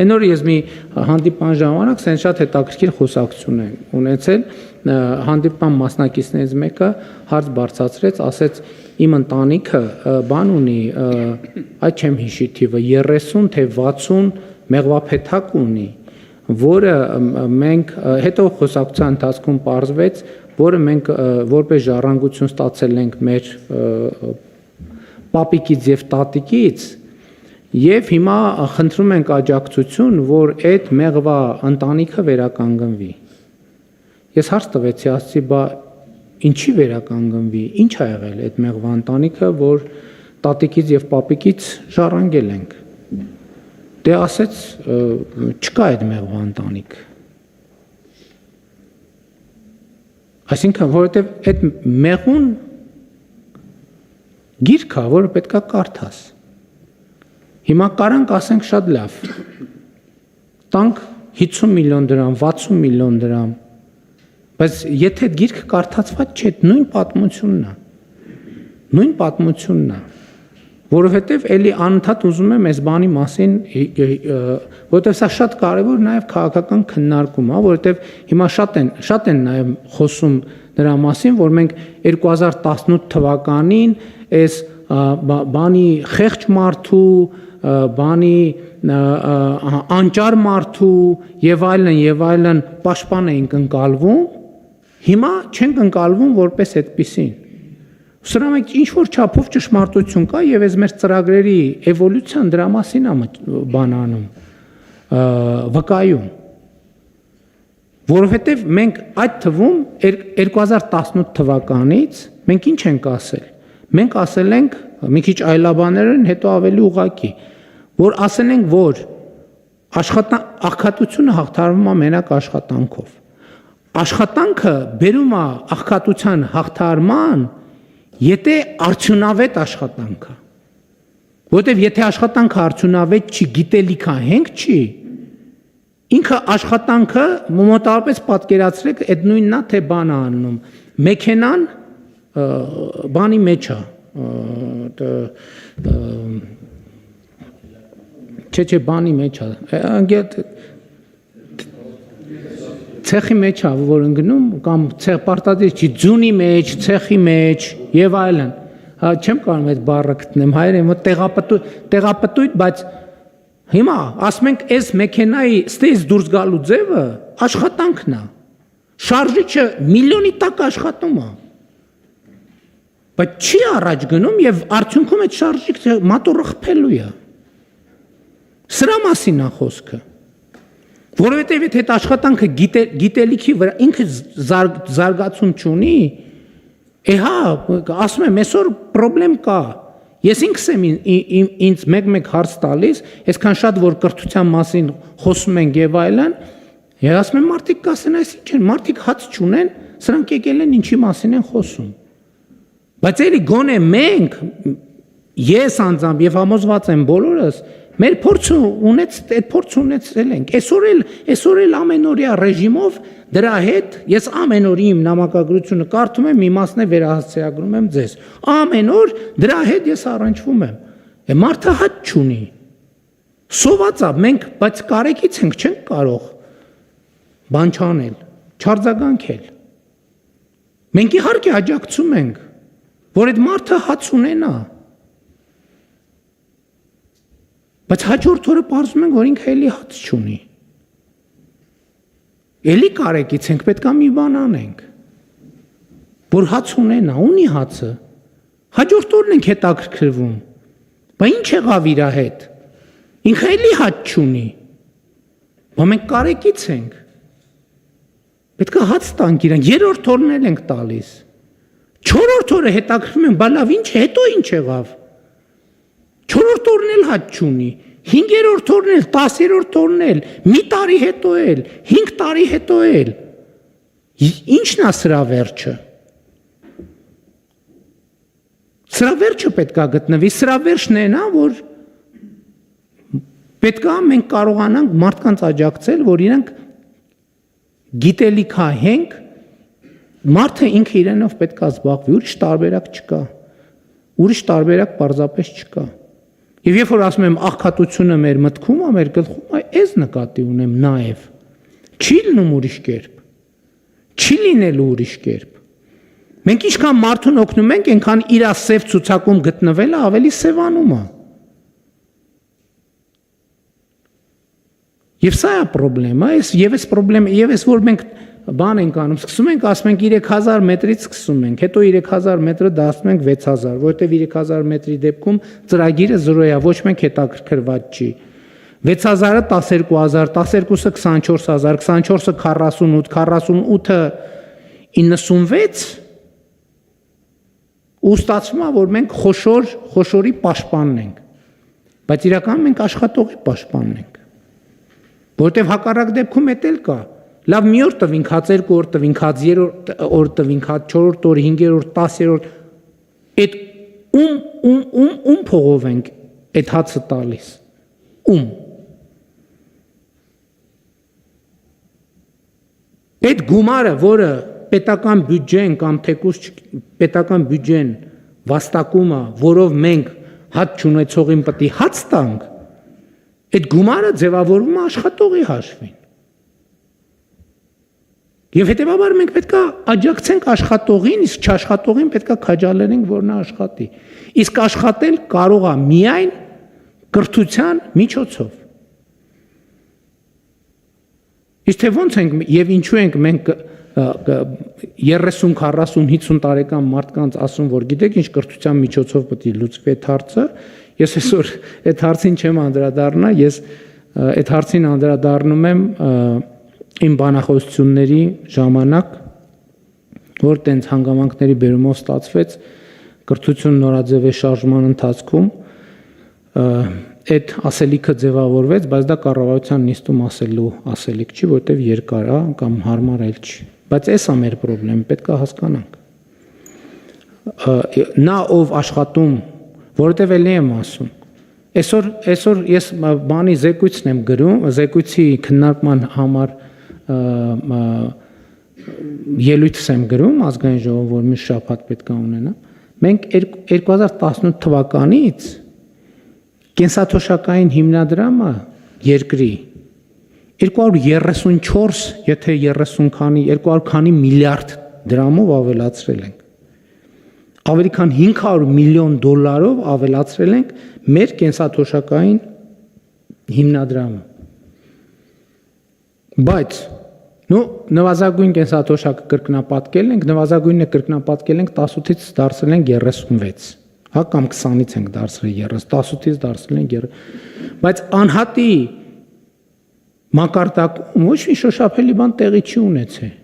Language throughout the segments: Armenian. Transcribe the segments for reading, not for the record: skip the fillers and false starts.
Այն օր ես մի հանդիպման ժամանակ սենց շատ հետաքրքիր խոսակցություն եմ ունեցել, հանդիպման մասնակիցներից մեկը հարց բարձրացրեց, ասեց իմ ընտանիքը բան ունի, այդ չեմ հիշի թիվը 30 թե 60 մեղվափեթակ ունի, որը մենք հետո խոսակցության ընթացքում պարզվեց, որը մենք որպես ժառանգություն ստացել ենք մեր պապիկից եւ տատիկից, եւ հիմա խնդրում ենք աջակցություն, որ այդ մեղվա ընտանիքը վերականգնվի։ Ես հարց տվեցի, ասացի, բա ինչի վերականգնվի, ինչ ա եղել այդ մեղվա ընտանիքը, որ տատիկից եւ պապիկից ժառանգել ենք։ Դե ասեց, չկա այդ մեղվա ընտանիք։ Այսինքն, որովհետև այդ մեղուն գիրք է, որը պետք է կարդաս։ Հիմա կարանք ասենք շատ լավ, տանք 50 միլիոն դրամ, 60 միլիոն դրամ, բայց եթե այդ գիրքը կարդացված չէ, նույն պատմությունն է, որովհետև էլի անընդհատ ուզում եմ այս բանի մասին, որովհետև սա շատ կարևոր նաև քաղաքական քննարկում է, որովհետև հիմա շատ են նաև խոսում նրա մասին, որ մենք 2018 թվականին այս բանի խեղճ մարդու, բանի անճար մարդու եւ այլն պաշտպան էինք ընկալվում, հիմա չենք ընկալվում որպես այդպիսին։ Սրա մեջ ինչ որ չափով ճշմարտություն կա եւ այս մեր ծրագրերի էվոլյուցիան դրա մասին է բանանում, վկայում։ Որովհետեւ մենք այդ թվում 2018 թվականից մենք ինչ ենք ասել։ Մենք ասել ենք մի քիչ այլաբաներեն, հետո ավելի ուղղակի, որ ասել ենք, որ աղքատությունը հաղթարվում է մենակ աշխատանքով։ Աշխատանքը բերում է աղքատության հաղթարման, եթե արդյունավետ աշխատանքը, որովհետև եթե աշխատանքը արդյունավետ չի, գիտելիքա հենք չի, ինքը աշխատանքը մոտավորապես պատկերացրեք, այդ նույնն է, թե բան է անում, մեքենան բանի մեջ է, չէ, բանի մեջ է, ցեխի մեջ է, որ ընկնում, կամ պարտադիր չի, ձյունի մեջ, ցեխի մեջ եւ այլն։ Չեմ կարող այդ բառը գտնեմ, հայերեն տեղապտույտ, բայց հիմա ասում ենք, այս մեքենայի ստից դուրս գալու ձևը աշխատանքն է։ Շարժիչը միլիոնի տակ աշխատում է։ Բայց չի առաջ գնում եւ արդյունքում այդ շարժիչը մատորը խփելու է։ Սրա մասին է խոսքը։ Որովհետև եթե այդ աշխատանքը գիտելիքի վրա ինքը զարգացում չունի, հա, ասում եմ, այսօր պրոբլեմ կա։ Ես ինքս եմ ինձ մեկ հարց տալիս, այսքան շատ որ կրթության մասին խոսում ենք եւ այլն, ես ասում եմ, մարդիկ կասեն, այս ինչ են, մարդիկ հաց չունեն, սրանք եկել են ինչի մասին են խոսում։ Բայց էլի գոնե մենք, ես անձամբ եւ համոզված եմ բոլորս, մեր փորձը ունեցել ենք։ Այսօր էլ ամենօրյա ռեժիմով դրա հետ ես ամեն օր իմ նամակագրությունը կարդում եմ, իմաստն է վերահասցեագրում եմ ձեզ։ Ամեն օր դրա հետ ես առնչվում եմ։ Մարդը հաճ չունի։ Սոված է, մենք բայց կարեկից ենք, չենք կարող բան չանել, չարձագանքել։ Մենք իհարկե աջակցում ենք, որ այդ մարդը հաց ունենա։ Բայց հաջորդ օրը պարզում ենք, որ ինքը էլի հաց չունի։ Էլի կարեկից ենք, պետք է մի բան անենք, որ հաց ունենա, ունի հացը։ Հաջորդ օրն ենք հետաքրքրվում։ Բա ինչ եղավ իր հետ։ Ինքը էլի հաց չունի։ Բա մենք կարեկից ենք։ Պետք է հաց տանք իրան, երրորդ օրն էլ ենք տալիս։ Չորրորդ օրը հետաքրքրվում ենք, բա լավ, ինչ է, հետո ինչ եղավ։ Չորրորդ օրն էլ հաց չունի, 5-րդ օրն էլ, 10-րդ օրն էլ, մի տարի հետո էլ, 5 տարի հետո էլ, ինչն է սրա վերջը։ Սրա վերջը պետք է գտնվի, սրա վերջն է նա, որ պետք է մենք կարողանանք մարդկանց աջակցել, որ իրանք գիտելիքահենք, մարդը ինքը իրենով պետք է զբաղվի, ուրիշ տարբերակ չկա, ուրիշ տարբերակ պարզապես չկա։ Եվ երբ որ ասում եմ աղքատությունը մեր մտքում է, մեր գլխում է, այս նկատի ունեմ նաև։ Չի լինում ուրիշ կերպ։ Չի լինելու ուրիշ կերպ։ Մենք ինչքան մարդուն օգնում ենք, այնքան իր սև ցուցակում գտնվելը ավելի սևանում է։ Եվ սա է խնդրեմը, այս խնդրեմը, եւ այս որ մենք բան ենք անում, սկսում ենք ասում ենք 3000 մետրից սկսում ենք, հետո 3000 մետրը դասում ենք 6000, որովհետեւ 3000 մետրի դեպքում ծրագիրը 0 է, ոչ մեկ հետաքրքրված չի։ 6000-ը 12000, 12-ը 24000, 24-ը 48, 48-ը 96 ու ստացվում է, որ մենք խոշորի պաշտպանն ենք, բայց իրականում մենք աշխատողի պաշտպանն ենք, որովհետև հակառակ դեպքում էդ էլ կա, լավ մի օր տվինք, հաց 2 օր տվինք, հաց 3 օր տվինք, հաց 4 օր, 5-րդ, 10-րդ, այդ ում փողով ենք այդ հացը տալիս, ում։ Այդ գումարը, որը պետական բյուջեն կամ թեկուզ պետական բյուջեն վաստակում է, որով մենք հաց չունեցողին պետք է հաց տանք, այդ գումարը ձևավորվում է աշխատողի հաշվին։ Եվ հետևաբար մենք պետք է աջակցենք աշխատողին, իսկ չաշխատողին պետք է քաջալերենք, որ նա աշխատի։ Իսկ աշխատել կարող է միայն կրթության միջոցով։ Իսկ թե ոնց ենք եւ ինչու ենք մենք 30, 40, 50 տարեկան մարդկանց ասում, որ գիտեք ինչ կրթության միջոցով պետք է լուծվի այդ հարցը, ես այսօր այդ հարցին չեմ անդրադառնա, ես այդ հարցին անդրադառնում եմ իմ բանախոսությունների ժամանակ, որ տենց հանգամանքների բերումով ստացվեց կրթություն նորաձևի շարժման ընթացքում այդ ասելիքը ձևավորվեց, բայց դա կառավարության նիստում ասելու ասելիք չի, որտեղ երկար է կամ հարմար էլ չի։ Բայց էս է մեր խնդրեմը, պետք է հասկանանք։ Նա ով աշխատում, որովհետև էլի եմ ասում, այսօր ես բանի զեկույցն եմ գրում, զեկույցի քննարկման համար ելույթս եմ գրում ազգային ժողովում, որ մի շաբաթ պետք է ունենա։ Մենք 2018 թվականից կենսաթոշակային հիմնադրամը երկրի 234, եթե 30 քանի, 200 քանի միլիարդ դրամով ավելացրել ենք։ Ավելի քան 500 միլիոն դոլարով ավելացրել ենք մեր կենսաթոշակային հիմնադրամը։ Բայց նվազագույն կենսաթոշակը կրկնապատկել ենք, նվազագույնը կրկնապատկել ենք 18-ից դարձրել ենք 36, հա կամ 20-ից ենք դարձրել 30, 18-ից դարձրել ենք 30, բայց անհատի մակարդակում ոչ մի շոշափելի բան տեղի չի ունեցել։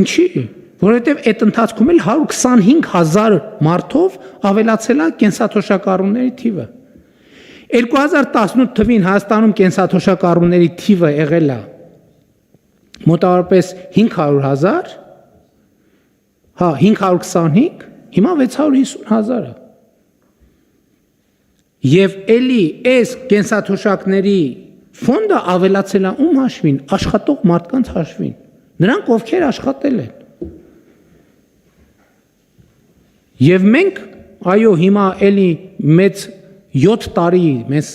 Ինչի՞, որովհետև այդ ընթացքում էլ 125,000 մարդով ավելացել է կենսաթոշակառուների թիվը։ 2018 թվին Հայաստանում կենսաթոշակառուների թիվը եղել է մոտավորապես 500,000, հա 525, հիմա 650,000 է։ Եվ էլի այս կենսաթոշակների ֆոնդը ավելացել է ում հաշվին, աշխատող մարդկանց հաշվին, նրանք ովքեր աշխատել են։ Եվ մենք, այո, հիմա էլի մեծ 7 տարի մեզ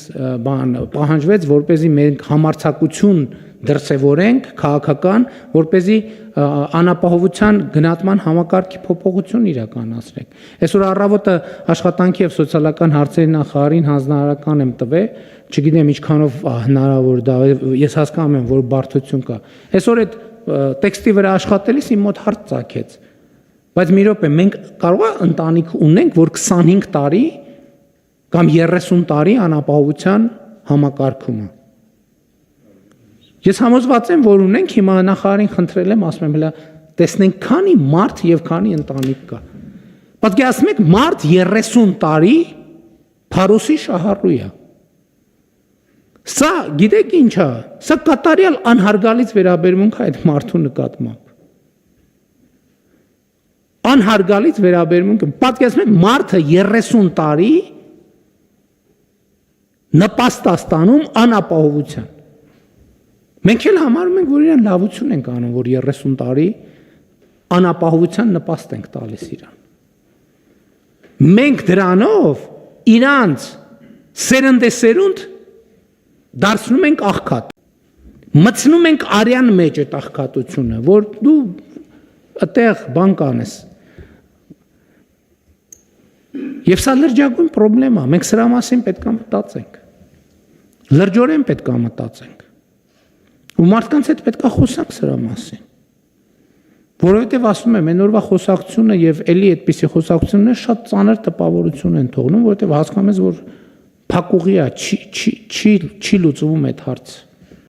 պահանջվեց, որպեսզի մենք համարձակություն դրսևորենք քաղաքական, որպեսզի անապահովության գնահատման համակարգի փոփոխություն իրականացնենք։ Այսօր առավոտը աշխատանքի եւ սոցիալական հարցերի նախարարին հանձնարարական եմ տվել, չգիտեմ ինչքանով հնարավոր դա, ես հասկանում եմ, որ բարդություն կա։ Այսօր այդ տեքստի վրա աշխատելիս իմ մոտ հարց ծագեց։ Բայց մի րոպե, մենք կարող է ընտանիք ունենք, որ 25 տարի կամ 30 տարի անապահովության համակարգում է։ Ես համոզված եմ, որ ունենք, հիմա նախարարին խնդրել եմ, ասում եմ, հələ տեսնենք քանի մարդ եւ քանի ընտանիք կա։ Պատկերացնեք, մարդ 30 տարի փարոսի շահառու է։ Սա գիտեք ինչ է, սա կատարյալ անհարգալից վերաբերմունք է այդ մարդու նկատմամբ։ Անհարգալից վերաբերմունք, պատկերացնեք, մարդը 30 տարի նպաստ է ստանում անապահովության։ Մենք էլ համարում ենք, որ իրան լավություն ենք անում, որ 30 տարի անապահովության նպաստ ենք տալիս իրան։ Մենք դրանով իրանց Սերնդեսերունդ դարձնում ենք աղքատ։ Մտցնում ենք արյան մեջ այդ աղքատությունը, որ դու այդտեղ բան կանես։ Եվ սա լրջագույն խնդրեմ է, մենք սրա մասին պետք է մտածենք։ Լրջորեն պետք է մտածենք։ Ու մարդկանց հետ պետք է խոսանք սրա մասին։ Որովհետև ասում եմ, այն օրվա խոսակցությունը եւ էլի այդպիսի խոսակցություններ շատ ծանր տպավորություն են թողնում, որովհետև հասկանում ես, որ փակուղի է, չի լուծվում այդ հարցը։